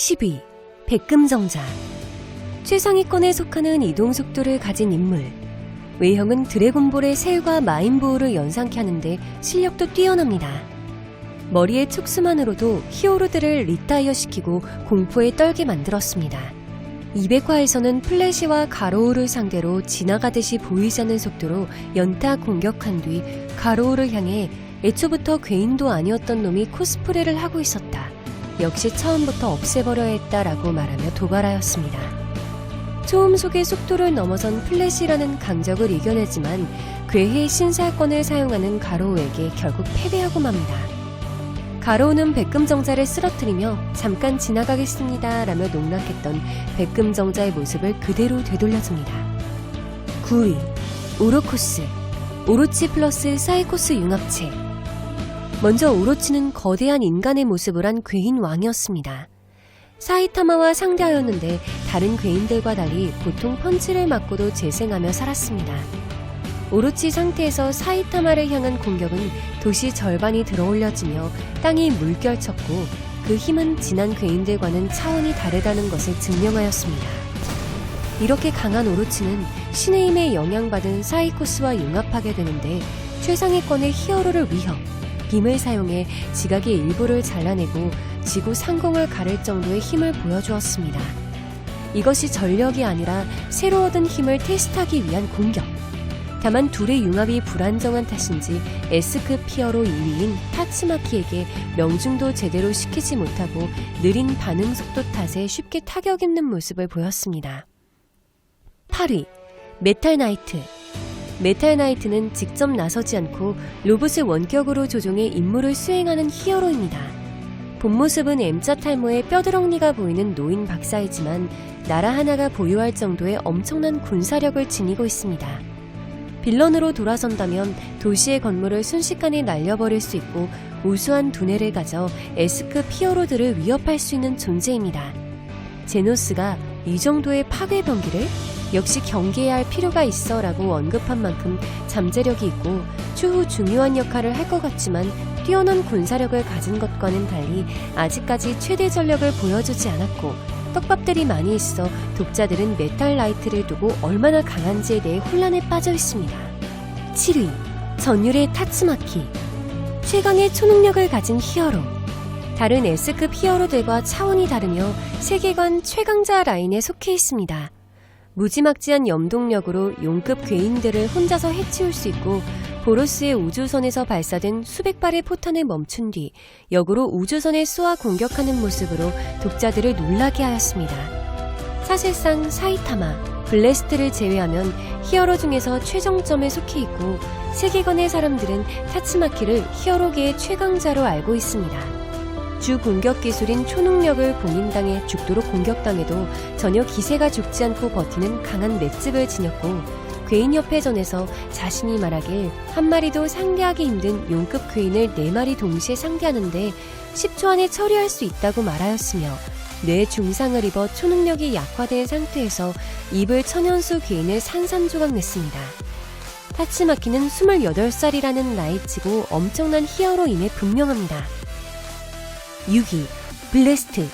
10위 백금정자. 최상위권에 속하는 이동속도를 가진 인물. 외형은 드래곤볼의 셀과 마인부호를 연상케 하는데 실력도 뛰어납니다. 머리의 촉수만으로도 히어로들을 리타이어시키고 공포에 떨게 만들었습니다. 200화에서는 플래시와 가로우를 상대로 지나가듯이 보이지 않는 속도로 연타 공격한 뒤 가로우를 향해 애초부터 괴인도 아니었던 놈이 코스프레를 하고 있었다. 역시 처음부터 없애버려야 했다라고 말하며 도발하였습니다. 초음 속의 속도를 넘어선 플래시라는 강적을 이겨내지만 괴해 신사권을 사용하는 가로우에게 결국 패배하고 맙니다. 가로우는 백금정자를 쓰러뜨리며 잠깐 지나가겠습니다 라며 농락했던 백금정자의 모습을 그대로 되돌려줍니다. 9위 오로코스. 오로치 플러스 사이코스 융합체. 먼저 오로치는 거대한 인간의 모습을 한 괴인 왕이었습니다. 사이타마와 상대하였는데 다른 괴인들과 달리 보통 펀치를 맞고도 재생하며 살았습니다. 오로치 상태에서 사이타마를 향한 공격은 도시 절반이 들어올려지며 땅이 물결쳤고 그 힘은 지난 괴인들과는 차원이 다르다는 것을 증명하였습니다. 이렇게 강한 오로치는 신의 힘에 영향받은 사이코스와 융합하게 되는데 최상위권의 히어로를 위협, 빔을 사용해 지각의 일부를 잘라내고 지구 상공을 가를 정도의 힘을 보여주었습니다. 이것이 전력이 아니라 새로 얻은 힘을 테스트하기 위한 공격. 다만 둘의 융합이 불안정한 탓인지 S급 히어로 2위인 타츠마키에게 명중도 제대로 시키지 못하고 느린 반응 속도 탓에 쉽게 타격 입는 모습을 보였습니다. 8위 메탈 나이트. 메탈 나이트는 직접 나서지 않고 로봇을 원격으로 조종해 임무를 수행하는 히어로입니다. 본 모습은 M자 탈모에 뼈드렁니가 보이는 노인 박사이지만 나라 하나가 보유할 정도의 엄청난 군사력을 지니고 있습니다. 빌런으로 돌아선다면 도시의 건물을 순식간에 날려버릴 수 있고 우수한 두뇌를 가져 S급 히어로들을 위협할 수 있는 존재입니다. 제노스가 이 정도의 파괴 병기를? 역시 경계해야 할 필요가 있어 라고 언급한 만큼 잠재력이 있고 추후 중요한 역할을 할 것 같지만 뛰어난 군사력을 가진 것과는 달리 아직까지 최대 전력을 보여주지 않았고 떡밥들이 많이 있어 독자들은 메탈 나이트를 두고 얼마나 강한지에 대해 혼란에 빠져 있습니다. 7위 전율의 타츠마키. 최강의 초능력을 가진 히어로. 다른 S급 히어로들과 차원이 다르며 세계관 최강자 라인에 속해 있습니다. 무지막지한 염동력으로 용급 괴인들을 혼자서 해치울 수 있고 보로스의 우주선에서 발사된 수백 발의 포탄을 멈춘 뒤 역으로 우주선에 쏘아 공격하는 모습으로 독자들을 놀라게 하였습니다. 사실상 사이타마, 블래스트를 제외하면 히어로 중에서 최정점에 속해 있고 세계관의 사람들은 타츠마키를 히어로계의 최강자로 알고 있습니다. 주 공격 기술인 초능력을 봉인당해 죽도록 공격당해도 전혀 기세가 죽지 않고 버티는 강한 맷집을 지녔고 괴인협회전에서 자신이 말하길 한 마리도 상대하기 힘든 용급 괴인을 4마리 동시에 상대하는데 10초 안에 처리할 수 있다고 말하였으며 뇌 중상을 입어 초능력이 약화된 상태에서 입을 천연수 괴인을 산산조각 냈습니다. 타츠마키는 28살이라는 나이치고 엄청난 히어로임에 분명합니다. 6위 블래스트.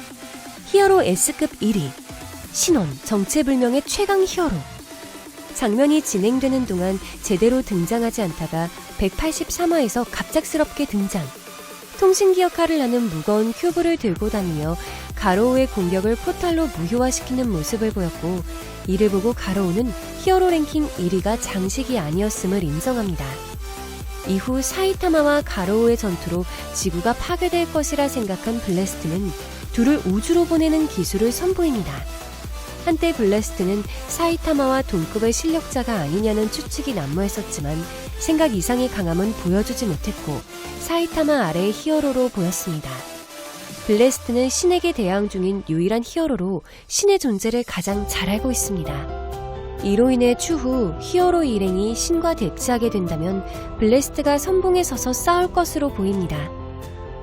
히어로 S급 1위. 신원 정체불명의 최강 히어로. 장면이 진행되는 동안 제대로 등장하지 않다가 183화에서 갑작스럽게 등장. 통신기 역할을 하는 무거운 큐브를 들고 다니며 가로우의 공격을 포탈로 무효화시키는 모습을 보였고 이를 보고 가로우는 히어로 랭킹 1위가 장식이 아니었음을 인정합니다. 이후 사이타마와 가로우의 전투로 지구가 파괴될 것이라 생각한 블래스트는 둘을 우주로 보내는 기술을 선보입니다. 한때 블래스트는 사이타마와 동급의 실력자가 아니냐는 추측이 난무했었지만 생각 이상의 강함은 보여주지 못했고 사이타마 아래의 히어로로 보였습니다. 블래스트는 신에게 대항 중인 유일한 히어로로 신의 존재를 가장 잘 알고 있습니다. 이로 인해 추후 히어로 일행이 신과 대치하게 된다면 블래스트가 선봉에 서서 싸울 것으로 보입니다.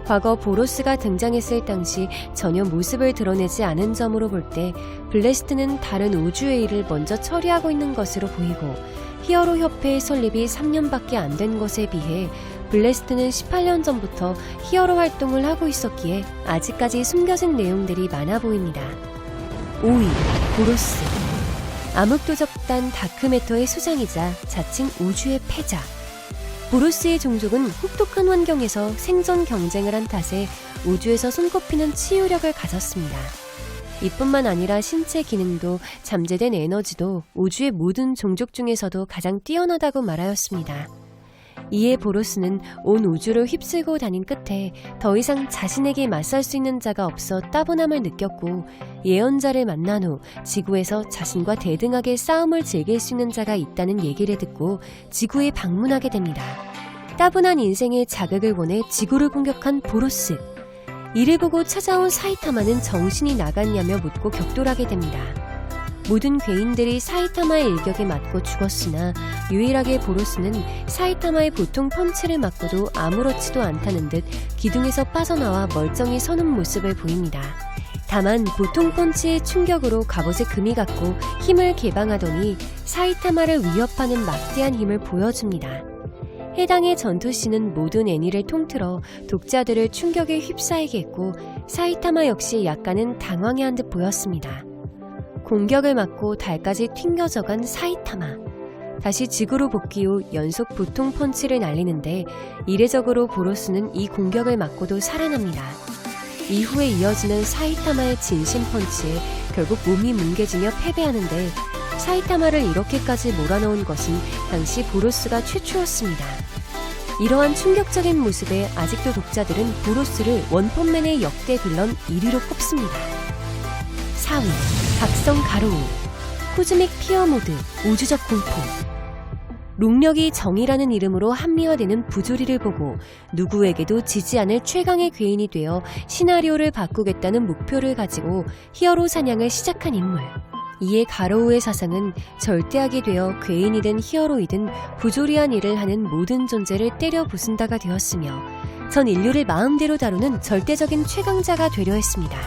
과거 보로스가 등장했을 당시 전혀 모습을 드러내지 않은 점으로 볼 때 블래스트는 다른 우주의 일을 먼저 처리하고 있는 것으로 보이고 히어로 협회의 설립이 3년밖에 안 된 것에 비해 블레스트는 18년 전부터 히어로 활동을 하고 있었기에 아직까지 숨겨진 내용들이 많아 보입니다. 5위, 보로스. 암흑도적단 다크매터의 수장이자 자칭 우주의 패자. 보로스의 종족은 혹독한 환경에서 생존 경쟁을 한 탓에 우주에서 손꼽히는 치유력을 가졌습니다. 이뿐만 아니라 신체 기능도 잠재된 에너지도 우주의 모든 종족 중에서도 가장 뛰어나다고 말하였습니다. 이에 보로스는 온 우주를 휩쓸고 다닌 끝에 더 이상 자신에게 맞설 수 있는 자가 없어 따분함을 느꼈고 예언자를 만난 후 지구에서 자신과 대등하게 싸움을 즐길 수 있는 자가 있다는 얘기를 듣고 지구에 방문하게 됩니다. 따분한 인생의 자극을 원해 지구를 공격한 보로스. 이를 보고 찾아온 사이타마는 정신이 나갔냐며 묻고 격돌하게 됩니다. 모든 괴인들이 사이타마의 일격에 맞고 죽었으나 유일하게 보로스는 사이타마의 보통 펀치를 맞고도 아무렇지도 않다는 듯 기둥에서 빠져나와 멀쩡히 서는 모습을 보입니다. 다만 보통 펀치의 충격으로 갑옷에 금이 갔고 힘을 개방하더니 사이타마를 위협하는 막대한 힘을 보여줍니다. 해당의 전투씬은 모든 애니를 통틀어 독자들을 충격에 휩싸이게 했고 사이타마 역시 약간은 당황해한 듯 보였습니다. 공격을 맞고 달까지 튕겨져간 사이타마. 다시 지구로 복귀 후 연속 보통 펀치를 날리는데 이례적으로 보로스는 이 공격을 맞고도 살아납니다. 이후에 이어지는 사이타마의 진심 펀치에 결국 몸이 뭉개지며 패배하는데 사이타마를 이렇게까지 몰아넣은 것은 당시 보로스가 최초였습니다. 이러한 충격적인 모습에 아직도 독자들은 보로스를 원펀맨의 역대 빌런 1위로 꼽습니다. 4위, 각성 가로우, 코즈믹 피어 모드, 우주적 공포. 롱력이 정의라는 이름으로 합리화되는 부조리를 보고 누구에게도 지지 않을 최강의 괴인이 되어 시나리오를 바꾸겠다는 목표를 가지고 히어로 사냥을 시작한 인물. 이에 가로우의 사상은 절대악이 되어 괴인이든 히어로이든 부조리한 일을 하는 모든 존재를 때려 부순다가 되었으며 전 인류를 마음대로 다루는 절대적인 최강자가 되려 했습니다.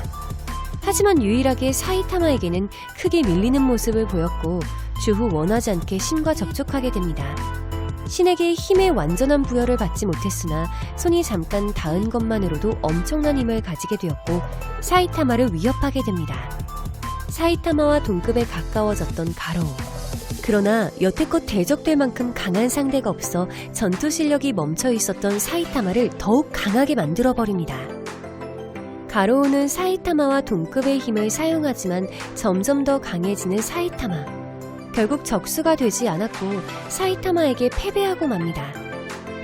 하지만 유일하게 사이타마에게는 크게 밀리는 모습을 보였고 주후 원하지 않게 신과 접촉하게 됩니다. 신에게 힘의 완전한 부여를 받지 못했으나 손이 잠깐 닿은 것만으로도 엄청난 힘을 가지게 되었고 사이타마를 위협하게 됩니다. 사이타마와 동급에 가까워졌던 가로우. 그러나 여태껏 대적될 만큼 강한 상대가 없어 전투 실력이 멈춰 있었던 사이타마를 더욱 강하게 만들어버립니다. 가로우는 사이타마와 동급의 힘을 사용하지만 점점 더 강해지는 사이타마. 결국 적수가 되지 않았고 사이타마에게 패배하고 맙니다.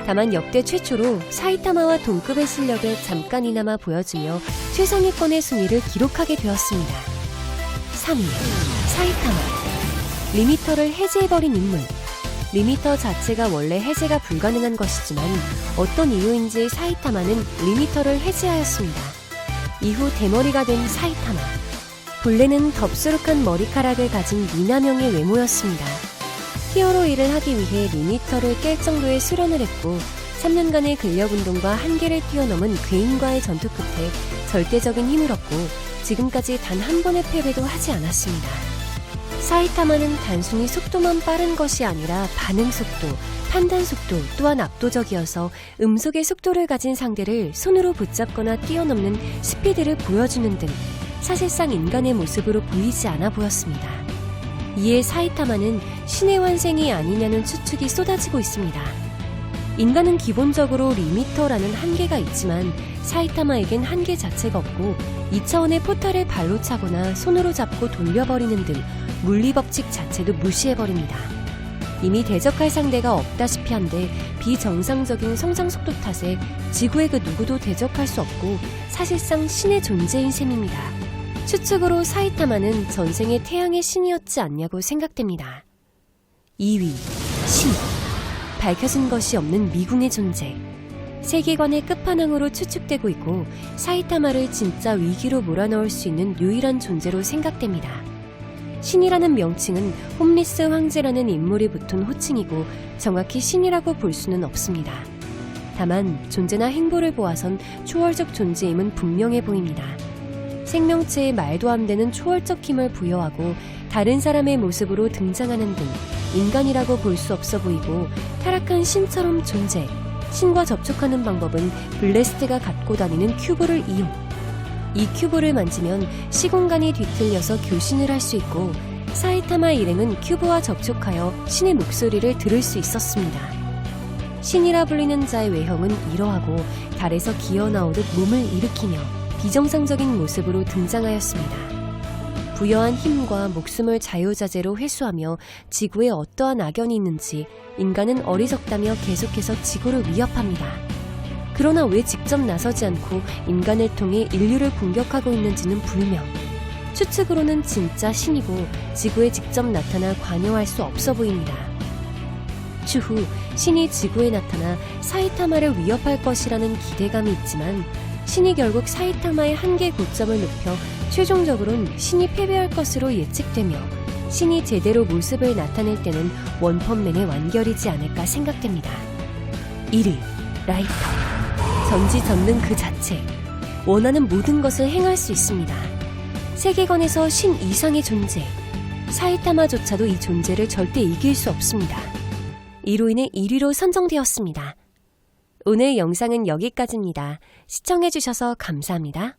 다만 역대 최초로 사이타마와 동급의 실력을 잠깐이나마 보여주며 최상위권의 순위를 기록하게 되었습니다. 3위, 사이타마. 리미터를 해제해버린 인물. 리미터 자체가 원래 해제가 불가능한 것이지만 어떤 이유인지 사이타마는 리미터를 해제하였습니다. 이후 대머리가 된 사이타마. 본래는 덥수룩한 머리카락을 가진 미남형의 외모였습니다. 히어로 일을 하기 위해 리미터를 깰 정도의 수련을 했고 3년간의 근력운동과 한계를 뛰어넘은 괴인과의 전투 끝에 절대적인 힘을 얻고 지금까지 단 한 번의 패배도 하지 않았습니다. 사이타마는 단순히 속도만 빠른 것이 아니라 반응 속도, 판단 속도 또한 압도적이어서 음속의 속도를 가진 상대를 손으로 붙잡거나 뛰어넘는 스피드를 보여주는 등 사실상 인간의 모습으로 보이지 않아 보였습니다. 이에 사이타마는 신의 환생이 아니냐는 추측이 쏟아지고 있습니다. 인간은 기본적으로 리미터라는 한계가 있지만 사이타마에겐 한계 자체가 없고 2차원의 포탈을 발로 차거나 손으로 잡고 돌려버리는 등 물리법칙 자체도 무시해버립니다. 이미 대적할 상대가 없다시피 한데 비정상적인 성장 속도 탓에 지구의 그 누구도 대적할 수 없고 사실상 신의 존재인 셈입니다. 추측으로 사이타마는 전생의 태양의 신이었지 않냐고 생각됩니다. 2위, 신. 밝혀진 것이 없는 미궁의 존재. 세계관의 끝판왕으로 추측되고 있고 사이타마를 진짜 위기로 몰아넣을 수 있는 유일한 존재로 생각됩니다. 신이라는 명칭은 홈리스 황제라는 인물이 붙은 호칭이고 정확히 신이라고 볼 수는 없습니다. 다만 존재나 행보를 보아선 초월적 존재임은 분명해 보입니다. 생명체에 말도 안 되는 초월적 힘을 부여하고 다른 사람의 모습으로 등장하는 등 인간이라고 볼 수 없어 보이고 타락한 신처럼 존재, 신과 접촉하는 방법은 블레스트가 갖고 다니는 큐브를 이용. 이 큐브를 만지면 시공간이 뒤틀려서 교신을 할 수 있고 사이타마 일행은 큐브와 접촉하여 신의 목소리를 들을 수 있었습니다. 신이라 불리는 자의 외형은 이러하고 달에서 기어나오듯 몸을 일으키며 비정상적인 모습으로 등장하였습니다. 부여한 힘과 목숨을 자유자재로 회수하며 지구에 어떠한 악연이 있는지 인간은 어리석다며 계속해서 지구를 위협합니다. 그러나 왜 직접 나서지 않고 인간을 통해 인류를 공격하고 있는지는 불명. 추측으로는 진짜 신이고 지구에 직접 나타나 관여할 수 없어 보입니다. 추후 신이 지구에 나타나 사이타마를 위협할 것이라는 기대감이 있지만 신이 결국 사이타마의 한계 고점을 높여 최종적으로는 신이 패배할 것으로 예측되며 신이 제대로 모습을 나타낼 때는 원펀맨의 완결이지 않을까 생각됩니다. 1위, 라이터. 전지전능 그 자체. 원하는 모든 것을 행할 수 있습니다. 세계관에서 신 이상의 존재. 사이타마조차도 이 존재를 절대 이길 수 없습니다. 이로 인해 1위로 선정되었습니다. 오늘 영상은 여기까지입니다. 시청해주셔서 감사합니다.